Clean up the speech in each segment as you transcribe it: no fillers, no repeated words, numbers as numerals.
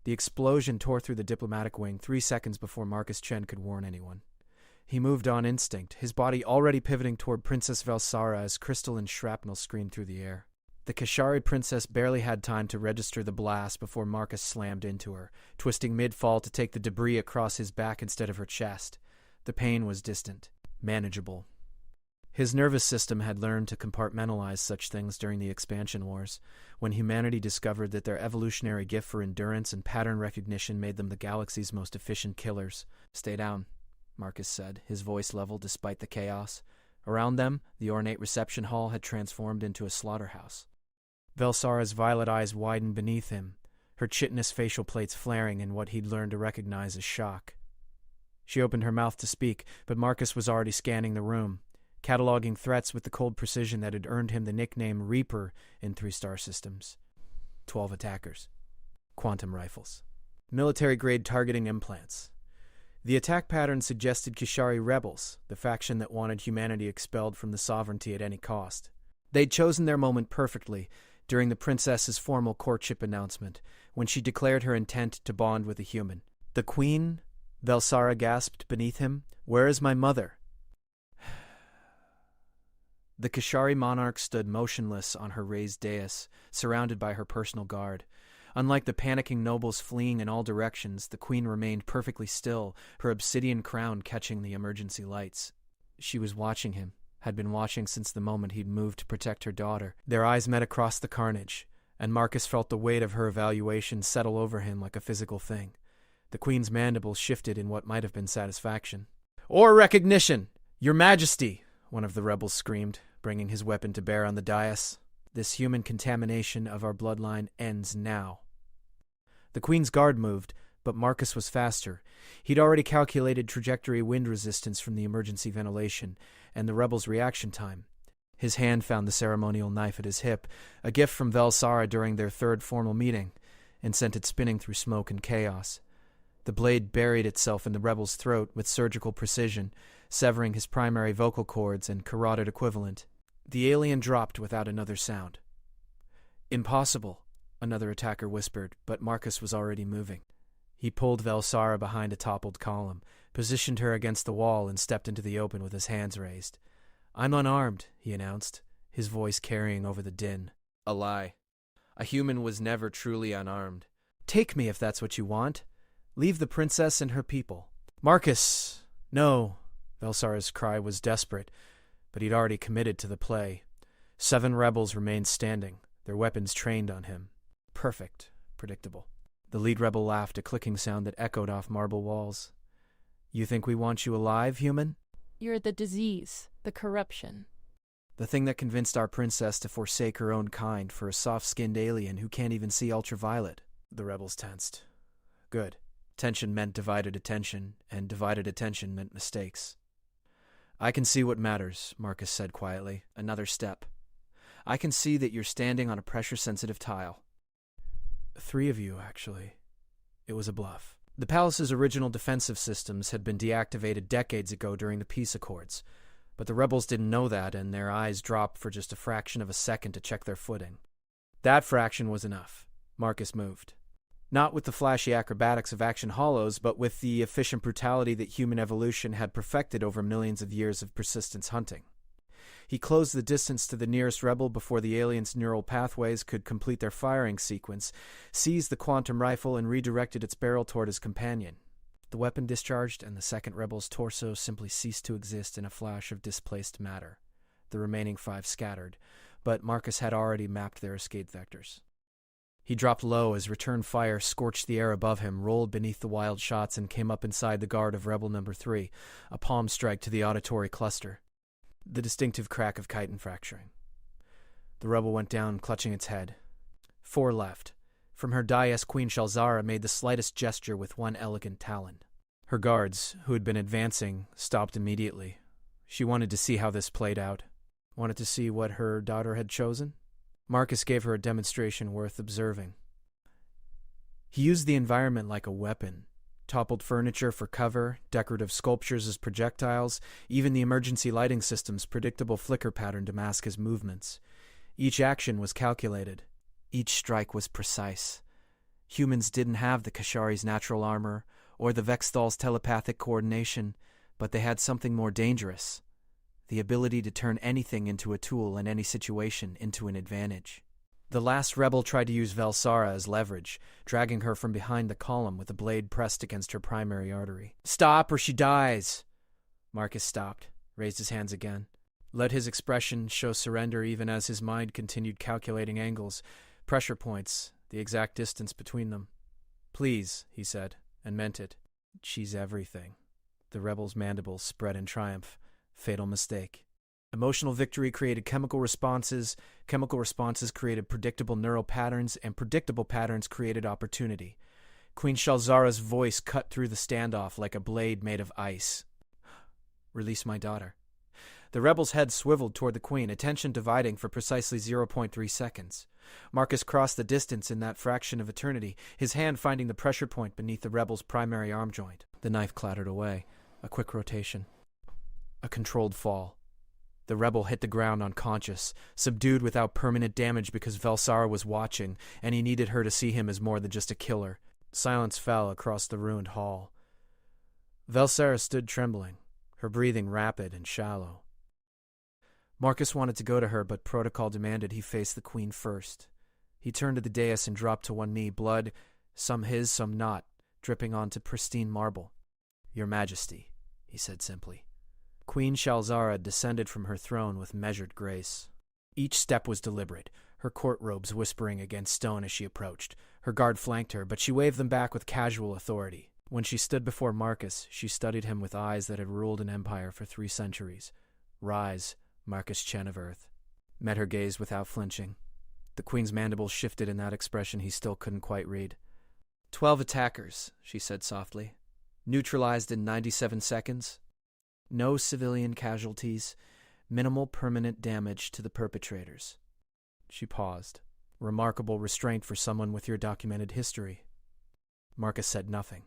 The explosion tore through the diplomatic wing 3 seconds before Marcus Chen could warn anyone. He moved on instinct, his body already pivoting toward Princess Velsara as crystal and shrapnel screamed through the air. The Kashari princess barely had time to register the blast before Marcus slammed into her, twisting mid-fall to take the debris across his back instead of her chest. The pain was distant, manageable. His nervous system had learned to compartmentalize such things during the expansion wars, when humanity discovered that their evolutionary gift for endurance and pattern recognition made them the galaxy's most efficient killers. "Stay down," Marcus said, his voice level despite the chaos. Around them, the ornate reception hall had transformed into a slaughterhouse. Velsara's violet eyes widened beneath him, her chitinous facial plates flaring in what he'd learned to recognize as shock. She opened her mouth to speak, but Marcus was already scanning the room, cataloging threats with the cold precision that had earned him the nickname Reaper in 3-star systems. 12 attackers. Quantum rifles. Military-grade targeting implants. The attack pattern suggested Kishari rebels, the faction that wanted humanity expelled from the sovereignty at any cost. They'd chosen their moment perfectly during the princess's formal courtship announcement, when she declared her intent to bond with a human. "The queen?" Velsara gasped beneath him. "Where is my mother?" The Kashari monarch stood motionless on her raised dais, surrounded by her personal guard. Unlike the panicking nobles fleeing in all directions, the queen remained perfectly still, her obsidian crown catching the emergency lights. She was watching him, had been watching since the moment he'd moved to protect her daughter. Their eyes met across the carnage, and Marcus felt the weight of her evaluation settle over him like a physical thing. The queen's mandibles shifted in what might have been satisfaction. "Or recognition! Your Majesty!" one of the rebels screamed, bringing his weapon to bear on the dais. "This human contamination of our bloodline ends now." The queen's guard moved, but Marcus was faster. He'd already calculated trajectory wind resistance from the emergency ventilation, and the rebels' reaction time. His hand found the ceremonial knife at his hip, a gift from Velsara during their 3rd formal meeting, and sent it spinning through smoke and chaos. The blade buried itself in the rebel's throat with surgical precision, severing his primary vocal cords and carotid equivalent. The alien dropped without another sound. "Impossible," another attacker whispered, but Marcus was already moving. He pulled Velsara behind a toppled column, positioned her against the wall, and stepped into the open with his hands raised. "I'm unarmed," he announced, his voice carrying over the din. "A lie. A human was never truly unarmed. Take me if that's what you want. Leave the princess and her people." "Marcus! No!" Velsara's cry was desperate, but he'd already committed to the play. 7 rebels remained standing, their weapons trained on him. Perfect. Predictable. The lead rebel laughed, a clicking sound that echoed off marble walls. "You think we want you alive, human?" "You're the disease, the corruption." "The thing that convinced our princess to forsake her own kind for a soft-skinned alien who can't even see ultraviolet." The rebels tensed. Good. Tension meant divided attention, and divided attention meant mistakes. "I can see what matters," Marcus said quietly. "Another step. I can see that you're standing on a pressure-sensitive tile." 3 of you, actually. It was a bluff. The palace's original defensive systems had been deactivated decades ago during the peace accords, but the rebels didn't know that, and their eyes dropped for just a fraction of a second to check their footing. That fraction was enough. Marcus moved. Not with the flashy acrobatics of action hollows, but with the efficient brutality that human evolution had perfected over millions of years of persistence hunting. He closed the distance to the nearest rebel before the alien's neural pathways could complete their firing sequence, seized the quantum rifle, and redirected its barrel toward his companion. The weapon discharged, and the second rebel's torso simply ceased to exist in a flash of displaced matter. The remaining 5 scattered, but Marcus had already mapped their escape vectors. He dropped low as return fire scorched the air above him, rolled beneath the wild shots, and came up inside the guard of Rebel Number 3, a palm strike to the auditory cluster. The distinctive crack of chitin fracturing. The rebel went down, clutching its head. 4 left. From her dais, Queen Shalzara made the slightest gesture with one elegant talon. Her guards, who had been advancing, stopped immediately. She wanted to see how this played out. Wanted to see what her daughter had chosen? Marcus gave her a demonstration worth observing. He used the environment like a weapon. Toppled furniture for cover, decorative sculptures as projectiles, even the emergency lighting system's predictable flicker pattern to mask his movements. Each action was calculated. Each strike was precise. Humans didn't have the Kashari's natural armor or the Vexthal's telepathic coordination, but they had something more dangerous: the ability to turn anything into a tool and any situation into an advantage. The last rebel tried to use Velsara as leverage, dragging her from behind the column with a blade pressed against her primary artery. "Stop or she dies!" Marcus stopped, raised his hands again, let his expression show surrender even as his mind continued calculating angles, pressure points, the exact distance between them. "Please," he said, and meant it. "She's everything." The rebel's mandibles spread in triumph. Fatal mistake. Emotional victory created chemical responses created predictable neural patterns, and predictable patterns created opportunity. Queen Shalzara's voice cut through the standoff like a blade made of ice. "Release my daughter." The rebel's head swiveled toward the queen, attention dividing for precisely 0.3 seconds. Marcus crossed the distance in that fraction of eternity, his hand finding the pressure point beneath the rebel's primary arm joint. The knife clattered away. A quick rotation. A controlled fall. The rebel hit the ground unconscious, subdued without permanent damage because Velsara was watching, and he needed her to see him as more than just a killer. Silence fell across the ruined hall. Velsara stood trembling, her breathing rapid and shallow. Marcus wanted to go to her, but protocol demanded he face the queen first. He turned to the dais and dropped to one knee, blood, some his, some not, dripping onto pristine marble. "Your Majesty," he said simply. Queen Shalzara descended from her throne with measured grace. Each step was deliberate, her court robes whispering against stone as she approached. Her guard flanked her, but she waved them back with casual authority. When she stood before Marcus, she studied him with eyes that had ruled an empire for 3 centuries. "Rise, Marcus Chen of Earth." Met her gaze without flinching. The queen's mandibles shifted in that expression he still couldn't quite read. 12 attackers, she said softly. Neutralized in 97 seconds. No civilian casualties. Minimal permanent damage to the perpetrators. She paused. Remarkable restraint for someone with your documented history. Marcus said nothing.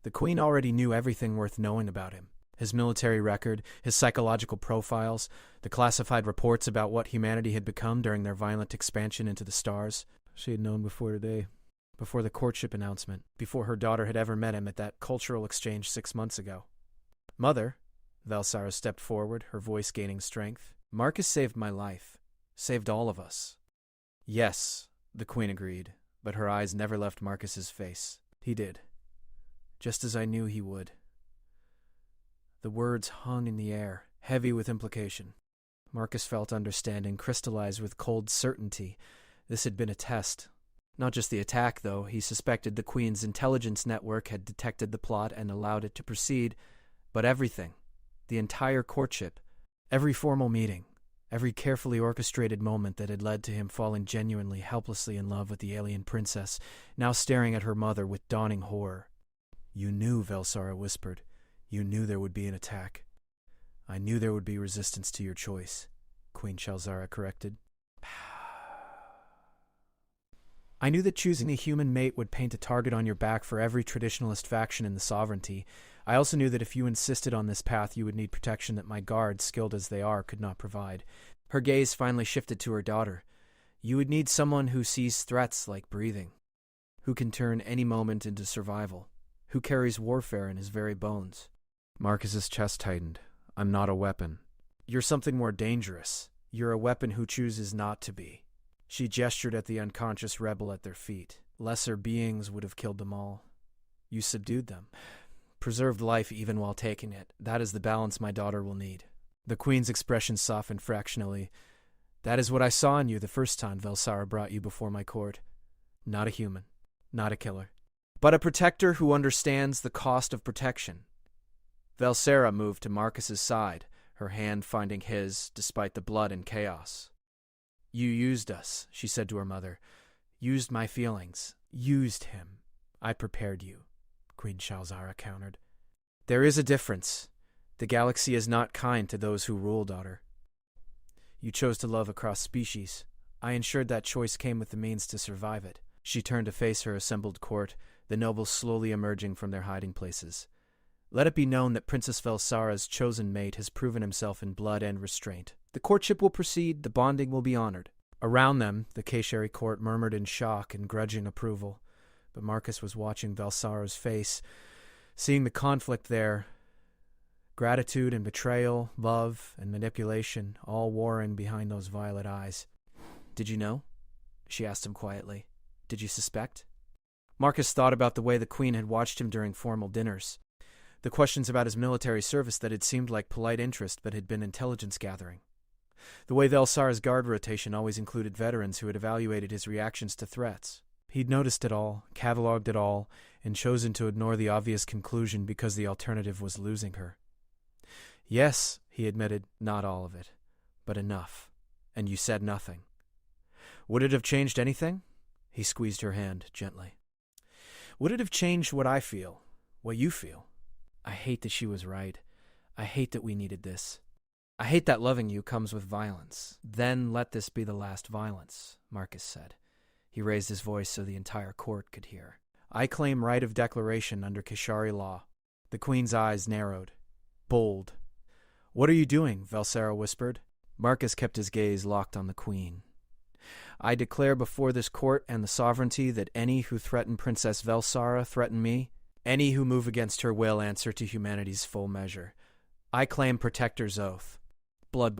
The queen already knew everything worth knowing about him. His military record, his psychological profiles, the classified reports about what humanity had become during their violent expansion into the stars. She had known before today, before the courtship announcement, before her daughter had ever met him at that cultural exchange 6 months ago. "Mother," Velsara stepped forward, her voice gaining strength. "Marcus saved my life. Saved all of us." "Yes," the queen agreed, but her eyes never left Marcus's face. "He did. Just as I knew he would." The words hung in the air, heavy with implication. Marcus felt understanding crystallize with cold certainty. This had been a test. Not just the attack, though. He suspected the Queen's intelligence network had detected the plot and allowed it to proceed, but everything, the entire courtship, every formal meeting, every carefully orchestrated moment that had led to him falling genuinely, helplessly in love with the alien princess, now staring at her mother with dawning horror. "You knew," Velsara whispered. "You knew there would be an attack." "I knew there would be resistance to your choice," Queen Shalzara corrected. "I knew that choosing a human mate would paint a target on your back for every traditionalist faction in the sovereignty. I also knew that if you insisted on this path, you would need protection that my guards, skilled as they are, could not provide." Her gaze finally shifted to her daughter. "You would need someone who sees threats like breathing, who can turn any moment into survival, who carries warfare in his very bones." Marcus's chest tightened. "I'm not a weapon." "You're something more dangerous. You're a weapon who chooses not to be." She gestured at the unconscious rebel at their feet. "Lesser beings would have killed them all. You subdued them. Preserved life even while taking it. That is the balance my daughter will need." The queen's expression softened fractionally. "That is what I saw in you the first time Velsara brought you before my court. Not a human. Not a killer. But a protector who understands the cost of protection." Velsara moved to Marcus's side, her hand finding his, despite the blood and chaos. "You used us," she said to her mother. "Used my feelings. Used him. I prepared you," Queen Shalzara countered. "There is a difference. The galaxy is not kind to those who rule, daughter. You chose to love across species. I ensured that choice came with the means to survive it." She turned to face her assembled court, the nobles slowly emerging from their hiding places. "Let it be known that Princess Velsara's chosen mate has proven himself in blood and restraint. The courtship will proceed, the bonding will be honored." Around them, the Kashari court murmured in shock and grudging approval. but Marcus was watching Velsara's face, seeing the conflict there. Gratitude and betrayal, love and manipulation, all warring behind those violet eyes. "Did you know?" she asked him quietly. "Did you suspect?" Marcus thought about the way the Queen had watched him during formal dinners. The questions about his military service that had seemed like polite interest but had been intelligence gathering. The way Velsara's guard rotation always included veterans who had evaluated his reactions to threats. He'd noticed it all, cataloged it all, and chosen to ignore the obvious conclusion because the alternative was losing her. "Yes," he admitted, "not all of it, but enough. And you said nothing." "Would it have changed anything?" He squeezed her hand gently. "Would it have changed what I feel, what you feel? I hate that she was right. I hate that we needed this. I hate that loving you comes with violence. Then let this be the last violence," Marcus said. He raised his voice so the entire court could hear. "I claim right of declaration under Kishari law." The Queen's eyes narrowed. Bold. "What are you doing?" Velsara whispered. Marcus kept his gaze locked on the Queen. "I declare before this court and the sovereignty that any who threaten Princess Velsara threaten me. Any who move against her will answer to humanity's full measure. I claim Protector's Oath. Blood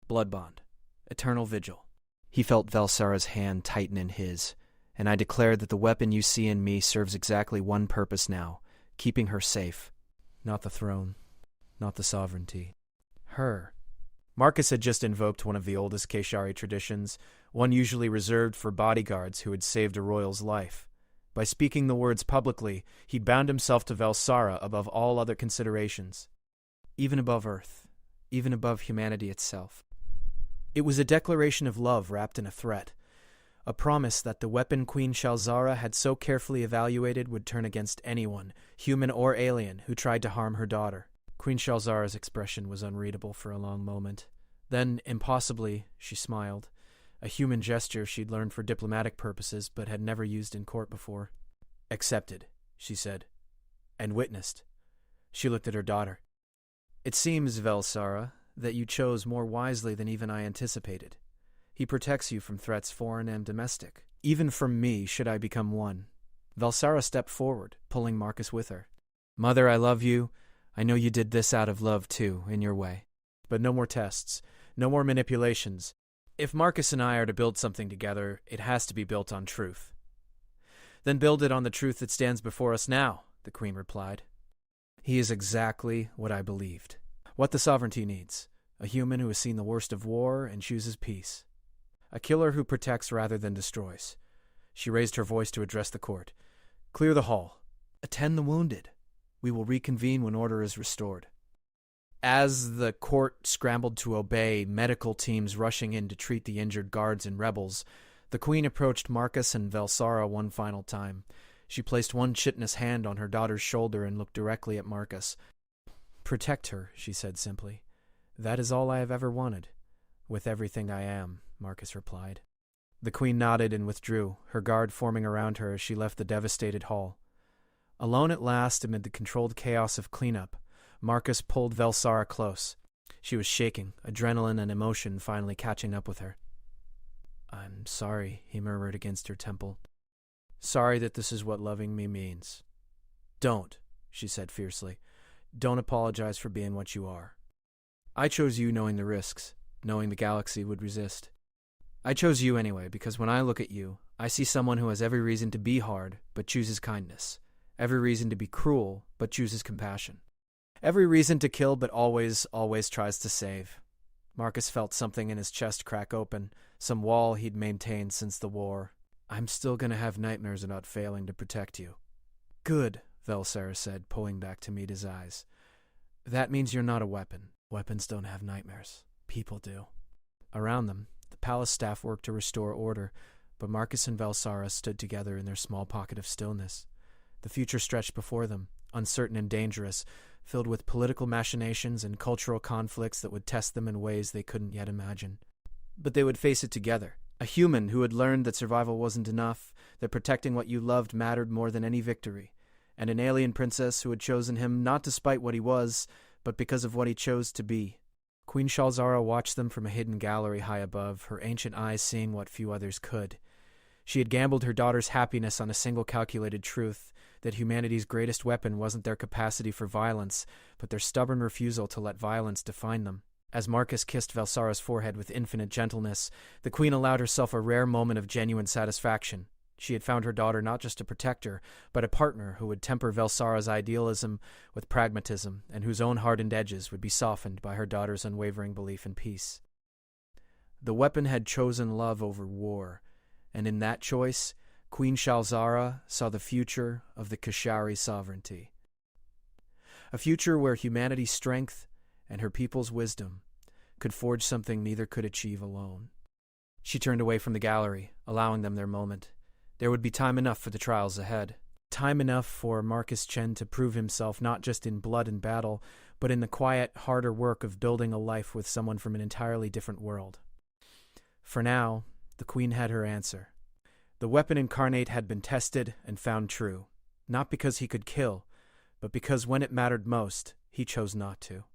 bond. Eternal vigil." He felt Velsara's hand tighten in his, "And I declare that the weapon you see in me serves exactly one purpose now, keeping her safe. Not the throne, not the sovereignty. Her." Marcus had just invoked one of the oldest Keshari traditions, one usually reserved for bodyguards who had saved a royal's life. By speaking the words publicly, he'd bound himself to Velsara above all other considerations. Even above Earth, even above humanity itself. It was a declaration of love wrapped in a threat, a promise that the weapon Queen Shalzara had so carefully evaluated would turn against anyone, human or alien, who tried to harm her daughter. Queen Shalzara's expression was unreadable for a long moment. Then, impossibly, she smiled, a human gesture she'd learned for diplomatic purposes but had never used in court before. "Accepted," she said, "and witnessed." She looked at her daughter. "It seems, Velsara, that you chose more wisely than even I anticipated. He protects you from threats foreign and domestic. Even from me, should I become one." Velsara stepped forward, pulling Marcus with her. "Mother, I love you. I know you did this out of love, too, in your way. But no more tests. No more manipulations. If Marcus and I are to build something together, it has to be built on truth." "Then build it on the truth that stands before us now," the Queen replied. "He is exactly what I believed. What the sovereignty needs. A human who has seen the worst of war and chooses peace. A killer who protects rather than destroys." She raised her voice to address the court. "Clear the hall. Attend the wounded. We will reconvene when order is restored." As the court scrambled to obey, medical teams rushing in to treat the injured guards and rebels, the Queen approached Marcus and Velsara one final time. She placed one chitinous hand on her daughter's shoulder and looked directly at Marcus. "Protect her," she said simply. "That is all I have ever wanted." "With everything I am," Marcus replied. The Queen nodded and withdrew, her guard forming around her as she left the devastated hall. Alone at last amid the controlled chaos of cleanup, Marcus pulled Velsara close. She was shaking, adrenaline and emotion finally catching up with her. "I'm sorry," he murmured against her temple. "Sorry that this is what loving me means." "Don't," she said fiercely. "Don't apologize for being what you are. I chose you knowing the risks, knowing the galaxy would resist. I chose you anyway because when I look at you, I see someone who has every reason to be hard but chooses kindness, every reason to be cruel but chooses compassion. Every reason to kill but always tries to save." Marcus felt something in his chest crack open, some wall he'd maintained since the war. "I'm still going to have nightmares about failing to protect you." "Good," Velsara said, pulling back to meet his eyes. "That means you're not a weapon. Weapons don't have nightmares. People do." Around them, the palace staff worked to restore order, but Marcus and Velsara stood together in their small pocket of stillness. The future stretched before them, uncertain and dangerous, filled with political machinations and cultural conflicts that would test them in ways they couldn't yet imagine. But they would face it together. A human who had learned that survival wasn't enough, that protecting what you loved mattered more than any victory, and an alien princess who had chosen him not despite what he was, but because of what he chose to be. Queen Shalzara watched them from a hidden gallery high above, her ancient eyes seeing what few others could. She had gambled her daughter's happiness on a single calculated truth, that humanity's greatest weapon wasn't their capacity for violence, but their stubborn refusal to let violence define them. As Marcus kissed Velsara's forehead with infinite gentleness, the queen allowed herself a rare moment of genuine satisfaction. She had found her daughter not just a protector, but a partner who would temper Velsara's idealism with pragmatism, and whose own hardened edges would be softened by her daughter's unwavering belief in peace. The weapon had chosen love over war, and in that choice, Queen Shalzara saw the future of the Kashari sovereignty. A future where humanity's strength and her people's wisdom could forge something neither could achieve alone. She turned away from the gallery, allowing them their moment. There would be time enough for the trials ahead. Time enough for Marcus Chen to prove himself not just in blood and battle, but in the quiet, harder work of building a life with someone from an entirely different world. For now, the queen had her answer. The weapon Incarnate had been tested and found true, not because he could kill, but because when it mattered most, he chose not to.